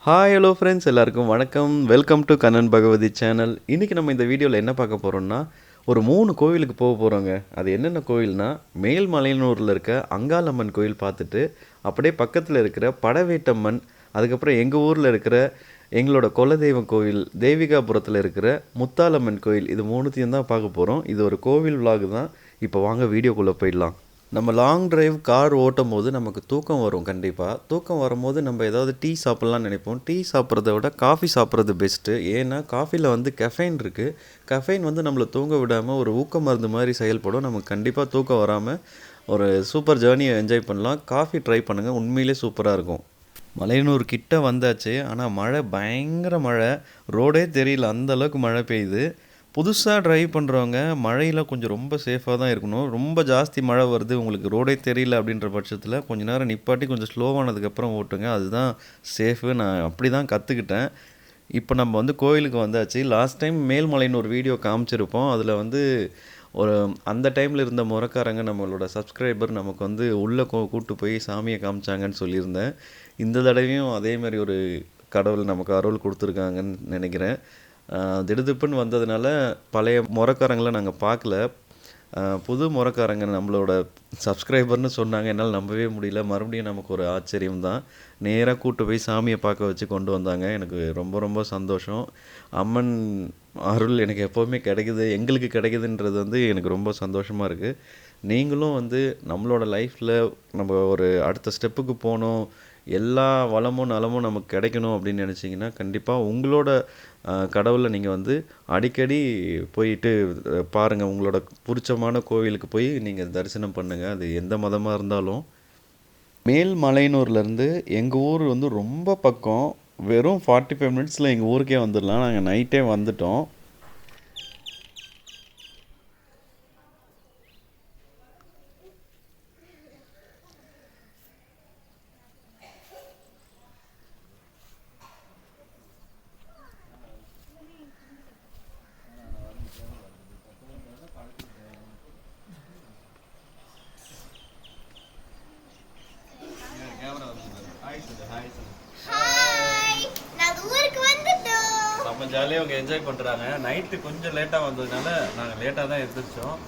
Hi hello friends எல்லாருக்கும் வணக்கம். Welcome to Kannan Bhagavathi channel. இன்றைக்கி நம்ம இந்த வீடியோவில் என்ன பார்க்க போகிறோம்னா, ஒரு 3 கோவிலுக்கு போகிறோங்க. அது என்னென்ன கோவில்னா, மேல்மலையனூரில் இருக்க அங்காளம்மன் கோயில் பார்த்துட்டு, அப்படியே பக்கத்தில் இருக்கிற படவேட்டம்மன், அதுக்கப்புறம் எங்கள் ஊரில் இருக்கிற எங்களோட குலதெய்வம் கோவில் தேவிகாபுரத்தில் இருக்கிற முத்தாலம்மன் கோயில், இது 3த்தையும் தான் பார்க்க போகிறோம். இது ஒரு கோவில் விலாக் தான். இப்போ வாங்க வீடியோக்குள்ளே போயிடலாம். நம்ம லாங் டிரைவ் கார் ஓட்டும் போது நமக்கு தூக்கம் வரும். கண்டிப்பாக தூக்கம் வரும்போது நம்ம ஏதாவது டீ சாப்பிட்லான்னு நினைப்போம். டீ சாப்பிட்றத விட காஃபி சாப்பிட்றது பெஸ்ட்டு. ஏன்னா காஃபியில் வந்து கெஃபைன் இருக்குது. கெஃபைன் வந்து நம்மளை தூங்க விடாமல் ஒரு ஊக்க மருந்து மாதிரி செயல்படும். நமக்கு கண்டிப்பாக தூக்கம் வராமல் ஒரு சூப்பர் ஜேர்னியை என்ஜாய் பண்ணலாம். காஃபி ட்ரை பண்ணுங்கள், உண்மையிலே சூப்பராக இருக்கும். மலையனூர் கிட்ட வந்தாச்சு. ஆனால் மழை, பயங்கர மழை, ரோடே தெரியல, அந்தளவுக்கு மழை பெய்யுது. புதுசாக ட்ரைவ் பண்ணுறவங்க மழையில் கொஞ்சம் ரொம்ப சேஃபாக தான் இருக்கணும். ரொம்ப ஜாஸ்தி மழை வருது, உங்களுக்கு ரோடே தெரியல அப்படின்ற பட்சத்தில் கொஞ்சம் நேரம் நிப்பாட்டி கொஞ்சம் ஸ்லோவானதுக்கப்புறம் ஓட்டுங்க. அதுதான் சேஃபு. நான் அப்படி தான் கற்றுக்கிட்டேன். இப்போ நம்ம வந்து கோயிலுக்கு வந்தாச்சு. லாஸ்ட் டைம் மேல்மலைன்னு ஒரு வீடியோ காமிச்சிருப்போம். அதில் வந்து ஒரு அந்த டைமில் இருந்த முறக்காரங்க, நம்மளோட சப்ஸ்கிரைபர், நமக்கு வந்து உள்ளே கூப்பிட்டு போய் சாமியை காமிச்சாங்கன்னு சொல்லியிருந்தேன். இந்த தடவையும் அதே மாதிரி ஒரு கடவுள் நமக்கு அருள் கொடுத்துருக்காங்கன்னு நினைக்கிறேன். திடுதிப்புன்னு வந்ததுனால பழைய முறக்காரங்களை நாங்கள் பார்க்கல. புது முறக்காரங்க நம்மளோட சப்ஸ்கிரைபர்னு சொன்னாங்க. என்னால் நம்பவே முடியல. மறுபடியும் நமக்கு ஒரு ஆச்சரியம் தான். நேராக கூப்பிட்டு போய் சாமியை பார்க்க வச்சு கொண்டு வந்தாங்க. எனக்கு ரொம்ப ரொம்ப சந்தோஷம். அம்மன் அருள் எனக்கு எப்போவுமே கிடைக்குது, எங்களுக்கு கிடைக்குதுன்றது வந்து எனக்கு ரொம்ப சந்தோஷமாக இருக்குது. நீங்களும் வந்து நம்மளோட லைஃப்பில் நம்ம ஒரு அடுத்த ஸ்டெப்புக்கு போகணும், எல்லா வளமும் நலமும் நமக்கு கிடைக்கணும் அப்படின்னு நினச்சிங்கன்னா, கண்டிப்பாக உங்களோட கடவுளை நீங்கள் வந்து அடிக்கடி போயிட்டு பாருங்கள். உங்களோட பிடிச்சமான கோவிலுக்கு போய் நீங்கள் தரிசனம் பண்ணுங்கள், அது எந்த மதமாக இருந்தாலும். மேல்மலையனூர்லேருந்து எங்கள் ஊர் வந்து ரொம்ப பக்கம். வெறும் 45 மினிட்ஸில் எங்கள் ஊருக்கே வந்துடலாம். நாங்கள் நைட்டே வந்துட்டோம். நம்ம ஜாலியாக அவங்க என்ஜாய் பண்ணுறாங்க. நைட்டு கொஞ்சம் லேட்டாக வந்ததுனால நாங்கள் லேட்டாக தான் எழுந்திரிச்சோம்.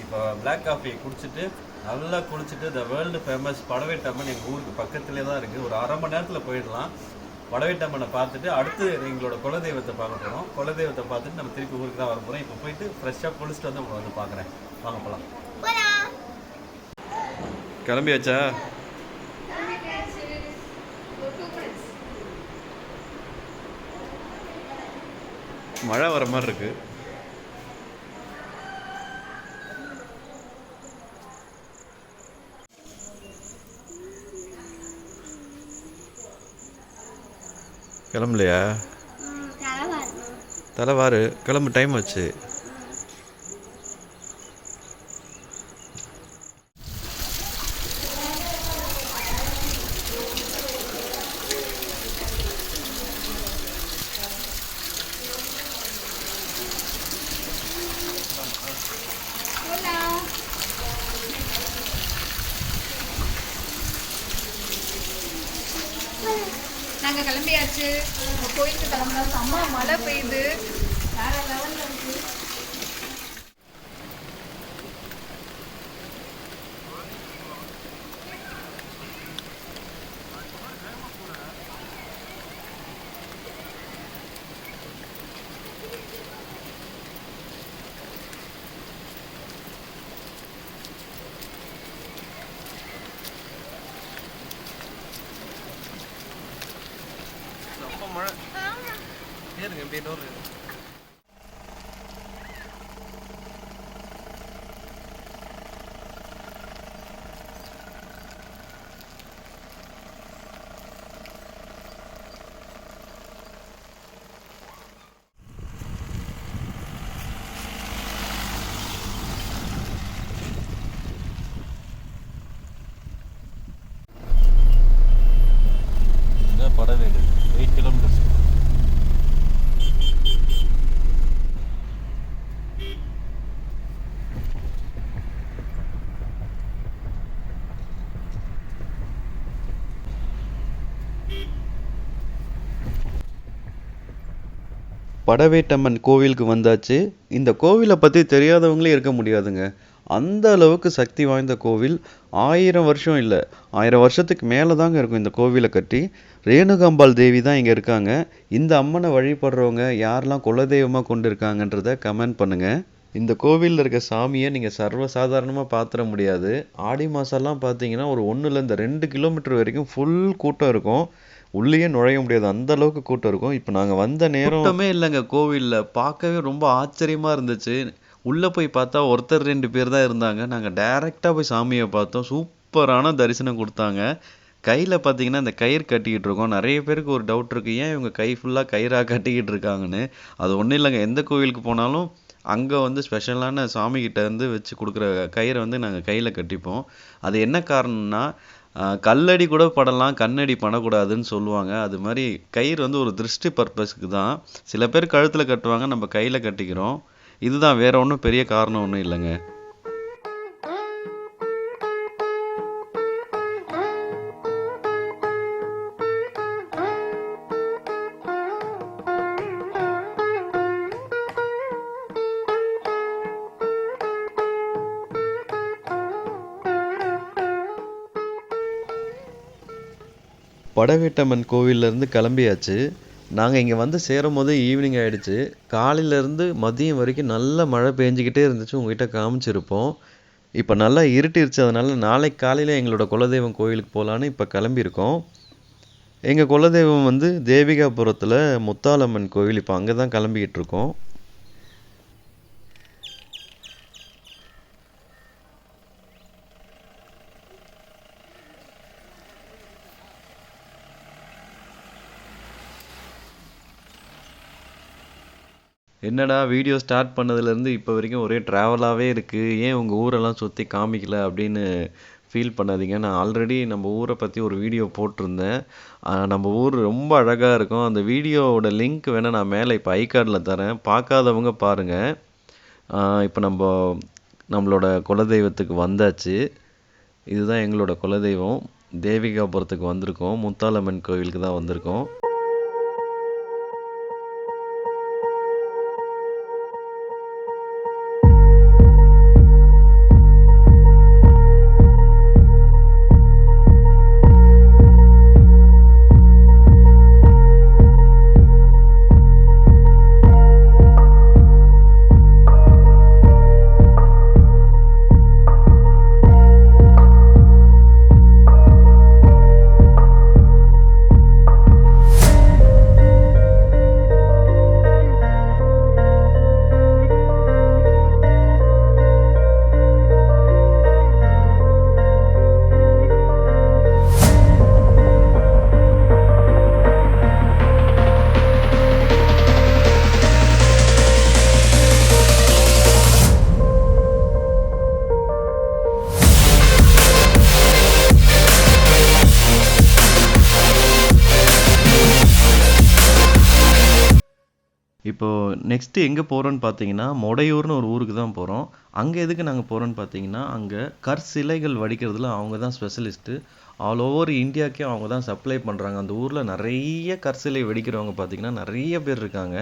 இப்போ பிளாக் காஃபி குடிச்சிட்டு நல்லா குளிச்சுட்டு த வேர்ல்டு ஃபேமஸ் படவேட்டம்மன் எங்கள் ஊருக்கு பக்கத்துலேயே தான் இருக்குது. ஒரு அரை மணி நேரத்தில் போயிடலாம். படவேட்டம்மனை பார்த்துட்டு அடுத்து எங்களோட குலதெய்வத்தை பார்க்க போகிறோம். குலதெய்வத்தை பார்த்துட்டு நம்ம திருப்பி ஊருக்கு தான் வர போகிறோம். இப்போ போயிட்டு ஃப்ரெஷ்ஷாக குளிச்சுட்டு வந்து உங்களை வந்து பார்க்குறேன். வாங்க போகலாம். கிளம்பியாச்சா? மழை வர மாதிரி இருக்கு. கிளம்பலையா? தலைவாரு கிளம்பு, டைம் ஆச்சு. நாங்கள் கிளம்பியாச்சு. கோயிலுக்கு கிளம்புனா செம்ம மழை பெய்யுது, வேற லெவலில் இருக்குது. மழை ஏறுங்க, எப்படி டோர். படவேடு 8 கிலோமீட்டர்ஸ். படவேட்டம்மன் கோவிலுக்கு வந்தாச்சு. இந்த கோவிலை பற்றி தெரியாதவங்களே இருக்க முடியாதுங்க. அந்த அளவுக்கு சக்தி வாய்ந்த கோவில். 1000 வருஷம் இல்லை, 1000 வருஷத்துக்கு மேலே தாங்க இருக்கும் இந்த கோவிலை கட்டி. ரேணுகாம்பாள் தேவி தான் இங்கே இருக்காங்க. இந்த அம்மனை வழிபடுறவங்க யாரெல்லாம் குலதெய்வமாக கொண்டு இருக்காங்கன்றத கமெண்ட் பண்ணுங்கள். இந்த கோவிலில் இருக்க சாமியை நீங்கள் சர்வசாதாரணமாக பார்த்துட முடியாது. ஆடி மாதம்லாம் பார்த்தீங்கன்னா ஒரு 1லேருந்து 2 கிலோமீட்டர் வரைக்கும் ஃபுல் கூட்டம் இருக்கும். உள்ளேயே நுழைய முடியாது, அந்த அளவுக்கு கூட்டம் இருக்கும். இப்போ நாங்கள் வந்த நேரம் கூட்டமே இல்லைங்க கோவிலில். பார்க்கவே ரொம்ப ஆச்சரியமாக இருந்துச்சு. உள்ளே போய் பார்த்தா ஒருத்தர் 2 பேர் தான் இருந்தாங்க. நாங்கள் டைரெக்டாக போய் சாமியை பார்த்தோம். சூப்பரான தரிசனம் கொடுத்தாங்க. கையில் பார்த்தீங்கன்னா இந்த கயிறு கட்டிக்கிட்டு இருக்கோம். நிறைய பேருக்கு ஒரு டவுட் இருக்குது, ஏன் இவங்க கை ஃபுல்லாக கயிறாக கட்டிக்கிட்டு இருக்காங்கன்னு. அது ஒன்றும் இல்லைங்க, எந்த கோவிலுக்கு போனாலும் அங்கே வந்து ஸ்பெஷலான சாமிக்கிட்ட வந்து வச்சு கொடுக்குற கயிறை வந்து நாங்கள் கையில் கட்டிப்போம். அது என்ன காரணம்னா, கல்லடி கூட படலாம், கண்ணடி படக்கூடாதுன்னு சொல்லுவாங்க. அது மாதிரி கயிறு வந்து ஒரு திருஷ்டி பர்பஸ்க்கு தான். சில பேர் கழுத்தில் கட்டுவாங்க, நம்ம கையில் கட்டிக்கிறோம். இதுதான், வேற ஒன்றும் பெரிய காரணம் ஒன்றும் இல்லைங்க. படவேட்டம்மன் கோவிலேருந்து கிளம்பியாச்சு. நாங்கள் இங்கே வந்து சேரும் போது ஈவினிங் ஆகிடுச்சு. காலையிலேருந்து மதியம் வரைக்கும் நல்ல மழை பெஞ்சிக்கிட்டே இருந்துச்சு, உங்ககிட்ட காமிச்சிருப்போம். இப்போ நல்லா இருட்டிருச்சு, அதனால நாளைக்கு காலையில் எங்களோட குலதெய்வம் கோவிலுக்கு போகலான்னு இப்போ கிளம்பியிருக்கோம். எங்கள் குலதெய்வம் வந்து தேவிகாபுரத்தில் முத்தாலம்மன் கோவில். இப்போ அங்கே தான் கிளம்பிக்கிட்டு இருக்கோம். என்னடா வீடியோ ஸ்டார்ட் பண்ணதுலேருந்து இப்போ வரைக்கும் ஒரே ட்ராவலாகவே இருக்குது, ஏன் உங்கள் ஊரெல்லாம் சுற்றி காமிக்கல அப்படின்னு ஃபீல் பண்ணாதீங்க. நான் ஆல்ரெடி நம்ம ஊரை பற்றி ஒரு வீடியோ போட்டிருந்தேன். நம்ம ஊர் ரொம்ப அழகாக இருக்கும். அந்த வீடியோவோட லிங்க் வேணால் நான் மேலே இப்போ ஐகார்டில் தரேன், பார்க்காதவங்க பாருங்கள். இப்போ நம்மளோட குலதெய்வத்துக்கு வந்தாச்சு. இதுதான் எங்களோட குலதெய்வம். தேவிகாபுரத்துக்கு வந்திருக்கோம், முத்தாலம்மன் கோவிலுக்கு தான் வந்திருக்கோம். இப்போது நெக்ஸ்ட்டு எங்கே போகிறோன்னு பார்த்தீங்கன்னா, மொடையூர்னு ஒரு ஊருக்கு தான் போகிறோம். அங்கே எதுக்கு நாங்கள் போகிறோன்னு பார்த்தீங்கன்னா, அங்கே கற்சிலைகள் வடிக்கிறதுல அவங்க தான் ஸ்பெஷலிஸ்ட்டு. ஆல் ஓவர் இந்தியாவுக்கே அவங்க தான் சப்ளை பண்ணுறாங்க. அந்த ஊரில் நிறைய கற்சிலை வெடிக்கிறவங்க பார்த்திங்கன்னா நிறைய பேர் இருக்காங்க.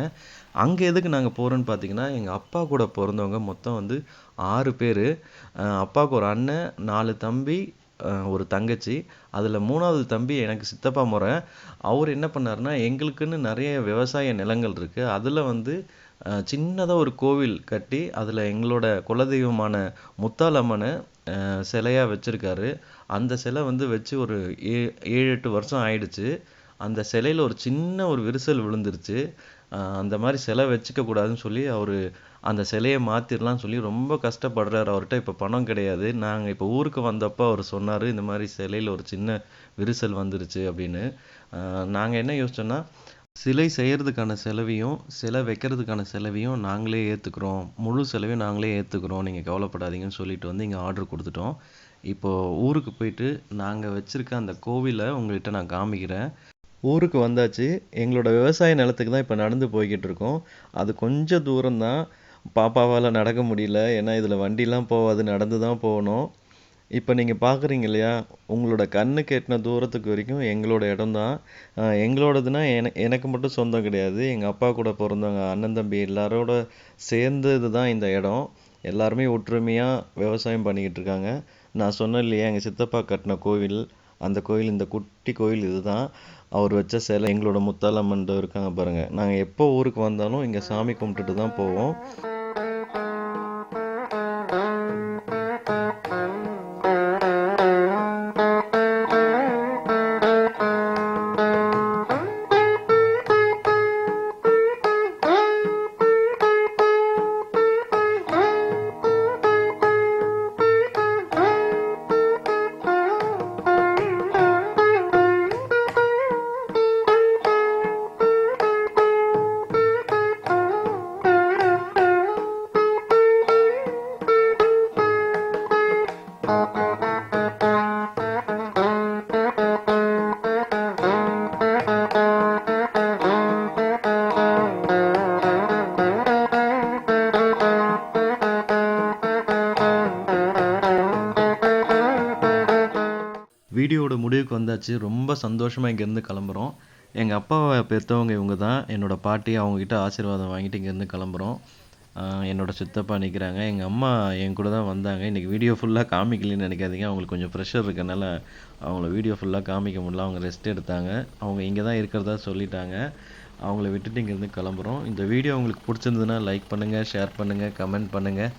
அங்கே எதுக்கு நாங்கள் போகிறோன்னு பார்த்தீங்கன்னா, எங்கள் அப்பா கூட பிறந்தவங்க மொத்தம் வந்து 6 பேர். அப்பாவுக்கு ஒரு அண்ணன், 4 தம்பி, ஒரு தங்கச்சி. அதில் 3வது தம்பி எனக்கு சித்தப்பா முறை. அவர் என்ன பண்ணாருன்னா, எங்களுக்குன்னு நிறைய விவசாய நிலங்கள் இருக்குது, அதில் வந்து சின்னதாக ஒரு கோவில் கட்டி அதில் எங்களோட குலதெய்வமான முத்தாலம்மனை சிலையாக வச்சுருக்காரு. அந்த சிலை வந்து வச்சு ஒரு 7-8 வருஷம் ஆயிடுச்சு. அந்த சிலையில் ஒரு சின்ன ஒரு விரிசல் விழுந்துருச்சு. அந்த மாதிரி சிலை வச்சுக்க கூடாதுன்னு சொல்லி அவர் அந்த சிலையை மாற்றிடலான்னு சொல்லி ரொம்ப கஷ்டப்படுறாரு. அவர்கிட்ட இப்போ பணம் கிடையாது. நாங்கள் இப்போ ஊருக்கு வந்தப்போ அவர் சொன்னார், இந்த மாதிரி சிலையில் ஒரு சின்ன விரிசல் வந்துருச்சு அப்படின்னு. நாங்கள் என்ன யோசிச்சோன்னா, சிலை செய்கிறதுக்கான செலவையும் சிலை வைக்கிறதுக்கான செலவையும் நாங்களே ஏற்றுக்குறோம், முழு செலவையும் நாங்களே ஏற்றுக்குறோம், நீங்கள் கவலைப்படாதீங்கன்னு சொல்லிட்டு வந்து இங்கே ஆர்டர் கொடுத்துட்டோம். இப்போது ஊருக்கு போயிட்டு நாங்கள் வச்சுருக்க அந்த கோவிலை உங்கள்கிட்ட நான் காமிக்கிறேன். ஊருக்கு வந்தாச்சு. எங்களோட விவசாய நிலத்துக்கு தான் இப்போ நடந்து போய்கிட்டு இருக்கோம். அது கொஞ்சம் தூரம்தான், பாப்பாவால் நடக்க முடியல, ஏன்னா இதில் வண்டிலாம் போகாது, நடந்து தான் போகணும். இப்போ நீங்கள் பார்க்குறீங்க இல்லையா, உங்களோட கண்ணுக்கு எட்டுன தூரத்துக்கு வரைக்கும் எங்களோட இடம் தான். எங்களோடதுன்னா எனக்கு மட்டும் சொந்தம் கிடையாது. எங்கள் அப்பா கூட பிறந்தவங்க அண்ணன், தம்பி எல்லாரோட சேர்ந்தது தான் இந்த இடம். எல்லாருமே ஒற்றுமையாக விவசாயம் பண்ணிக்கிட்டு இருக்காங்க. நான் சொன்னேன் இல்லையா, எங்கள் சித்தப்பா கட்டின கோவில், அந்த கோயில் இந்த குட்டி கோயில் இதுதான். அவர் வச்ச சிலை எங்களோட முத்தாலம்மன் இருக்காங்க பாருங்க. நாங்கள் எப்போ ஊருக்கு வந்தாலும் இங்கே சாமி கும்பிட்டுட்டு தான் போவோம். வீடியோவோட முடிவுக்கு வந்தாச்சு. ரொம்ப சந்தோஷமாக இங்கேருந்து கிளம்புறோம். எங்கள் அப்பாவை பெற்றவங்க இவங்க தான். என்னோட பாட்டி, அவங்கக்கிட்ட ஆசீர்வாதம் வாங்கிட்டு இங்கேருந்து கிளம்புறோம். என்னோட சித்தப்பா நிற்கிறாங்க. எங்கள் அம்மா என் கூட தான் வந்தாங்க. இன்றைக்கி வீடியோ ஃபுல்லாக காமிக்கலன்னு நினைக்காதீங்க. அவங்களுக்கு கொஞ்சம் ப்ரெஷர் இருக்கனால அவங்கள வீடியோ ஃபுல்லாக காமிக்க முடியல. அவங்க ரெஸ்ட் எடுத்தாங்க. அவங்க இங்கே தான் இருக்கிறதா சொல்லிட்டாங்க. அவங்கள விட்டுட்டு இங்கேருந்து கிளம்புறோம். இந்த வீடியோ உங்களுக்கு பிடிச்சிருந்ததுன்னா லைக் பண்ணுங்கள், ஷேர் பண்ணுங்கள், கமெண்ட் பண்ணுங்கள்.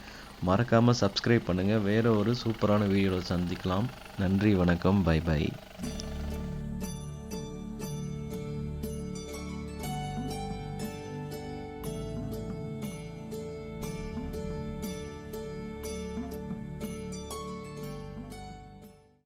மறக்காமல் சப்ஸ்கிரைப் பண்ணுங்கள். வேறு ஒரு சூப்பரான வீடியோவில் சந்திக்கலாம். நன்றி, வணக்கம், பை பை.